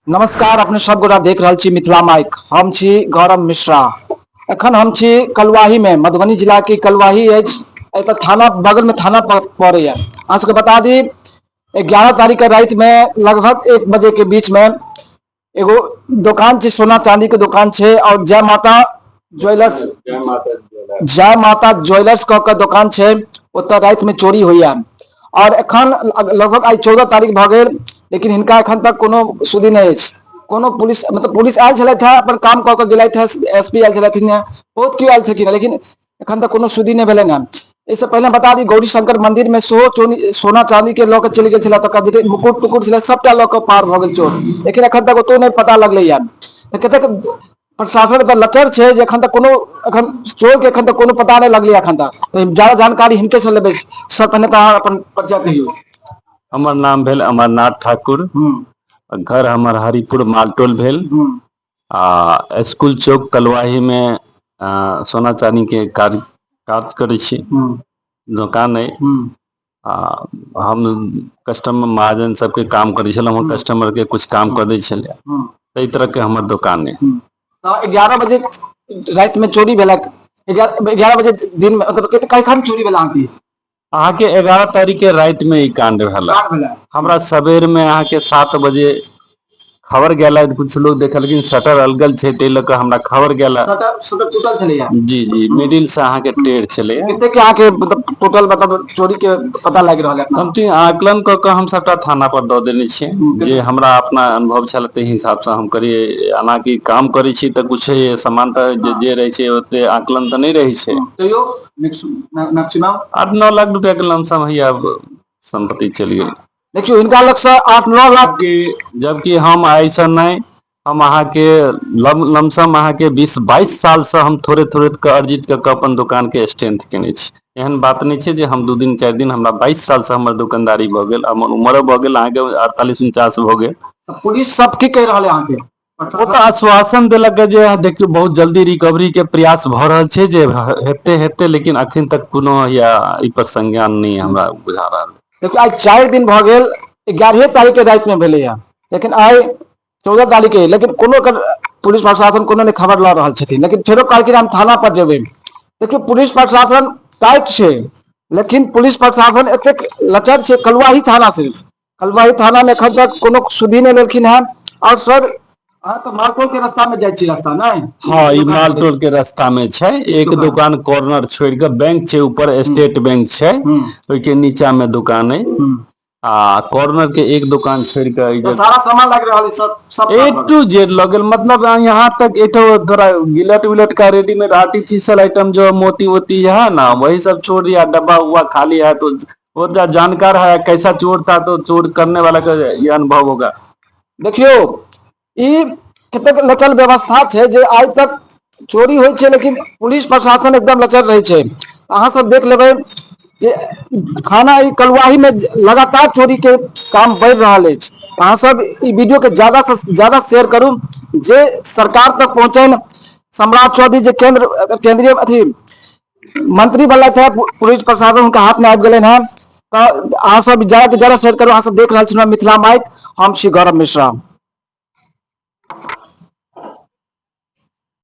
नमस्कार, अपने सब गोटा देख रहल छी मिथिला माइक। हम छी गौरव मिश्रा। एखन हम छी कलवाही में, मधुबनी जिला के कलवाही अछि। एतऽ थाना बगल में थाना पड़ैया। अहाँ सबके बता दी 11 तारीख के रात में लगभग 1 बजे के बीच में एगो दुकान छै, सोना चांदी के दुकान छै और जय माता ज्वेलर्स कऽ के दुकान छै। ओतऽ रात में चोरी होइया और एखन लगभग आई 14 तारीख भऽ गेल, लेकिन हिनका एखन तक कोनो सुधि नहीं अछि। कोनो पुलिस मतलब पुलिस आयल छलथि है, अपन काम कऽ के गेलथि है। एसपी आयल छलथिन है, बहुत केओ आयल छलखिन है, लेकिन एखन तक कोनो सुधि नहीं भेलनि है। इससे पहले बता दी गौरी शंकर मंदिर में सेहो सोना चांदी के लऽ के चलि गेल छलै, तकर जते मुकुट टुकुट छलै सबटा लऽ के पार भऽ गेल चोर, लेकिन एखन तक ओतौ नहीं पता लगलैया। कतेक प्रशासन एतऽ लचर छै जे एखन तक कोनो चोर के एखन तक कोनो पता नहीं लगलैया। एखन तक ज्यादा जानकारी हिनके से लेबै। सर पहले तो अहाँ अपन परिचय कहियौ। हमर नाम भेल अमरनाथ ठाकुर। घर हमर हरिपुर मालटोल भेल। स्कूल चौक कलवाही में सोना चांदी के काज करै छी। दुकान है। हम कस्टमर महाजन सबके काम करै छलहुँ, कस्टमर के कुछ काम कर दै छलियै। तै तरह के हमर दुकान है। तो 11 बजे रात में चोरी भेला। 11 बजे दिन में मतलब कखन चोरी भेला अहाँके? अहाँ के 11 तारीख के रात में ई कांड भेला। हमरा सबेर में अहाँ के 7 बजे खबर गेला। कुछ लोग देखलखिन शटर अलगल छै, तै लऽ के हमरा खबर गेला। शटर टूटल छलैया? जी मिडिल से अहाँ के टेढ़ छलै। कते के अहाँ के मतलब टोटल मतलब चोरी के पता लागि रहल है? समथिंग आकलन कऽ के हम सबटा थाना पर दऽ देने छियै। जे हमरा अपना अनुभव छल तै हिसाब से हम करिए। हालांकि काम करै छी तऽ कुछ समानता जे रहै छै ओते आकलन तऽ नहीं रहै छै। तैयो मैक्सिमम 8-9 लाख रुपया के लमसम हैया संपत्ति चलि गेल। देखियो हिनका लग से 8-9 लाख जबकि हम ऐसा नहीं, हम अहाँ के लमसम अहाँ के 20-22 साल से हम थोड़े के अर्जित कऽ के अपन दुकान के स्ट्रेंथ केने छी। एहन बात नहीं छै जे हम 2 दिन 4 दिन, हमरा 22 साल से हमर दुकानदारी भऽ गेल। हमर उम्र भऽ गेल अहाँ के 48-49 भऽ गेल। पुलिस सब की कह रहल है अहाँ के? वो तो आश्वासन देलक जे देखियो बहुत जल्दी रिकवरी के प्रयास भऽ रहल छै, जे हेते लेकिन अखन तक कोनो या ई पर संज्ञान नहीं हमरा बुझा रहल। देखिए आज 4 दिन भऽ गेल, 11 तारीख के रात में भेलै है, लेकिन आई 14 तारीख के, लेकिन कोनो पुलिस प्रशासन कोनो नहीं खबर लऽ रहल छथिन। लेकिन फेरो कहलखिन हम थाना पर जेबै। देखियो पुलिस प्रशासन टाइट छै, लेकिन पुलिस प्रशासन एतेक लचर छै। कलवाही थाना सिर्फ कलवाही थाना में एखन तक कोनो सुधि नहीं लेलखिन है। और सर अहाँ तो मालटोल के रास्ता में जाइ छी, रास्ता नहीं? हाँ, ई मालटोल के रास्ता में छै। एक दुकान कॉर्नर छोड़ के बैंक छै, ऊपर स्टेट बैंक छै, ओई के नीचा में दुकान है। कॉर्नर के एक दुकान छोड़ के तो सारा सामान लग रहा है सब A to Z लगल। मतलब यहाँ तक एठो थोड़ा गिलट विलट का रेडीमेड आर्टिफिशियल आइटम जो मोती वोती है ना, वही सब छोड़ दिया। डब्बा हुआ खाली है। तो वो जानकार है कैसा चोर था, तो चोर करने वाला का ये अनुभव होगा। देखियो ई कतेक लचल व्यवस्था छै जे आज तक चोरी होइ छै, लेकिन पुलिस प्रशासन एकदम लचर रहे छै। अहाँ सब देख लेबै जे थाना ई कलवाही में लगातार चोरी के काम बढ़ रहल अछि। अहाँ सब ई वीडियो के ज्यादा से ज्यादा शेयर करू, जे सरकार तक पहुँचे। सम्राट चौधरी जे केंद्रीय अथी मंत्री बनल थे, पुलिस प्रशासन उनका हाथ में आबि गए हैं। तो अहाँ सब ज्यादा से ज्यादा शेयर करू। अहाँ सब देख रहल छी मिथिला माइक। हम छी गौरव मिश्रा।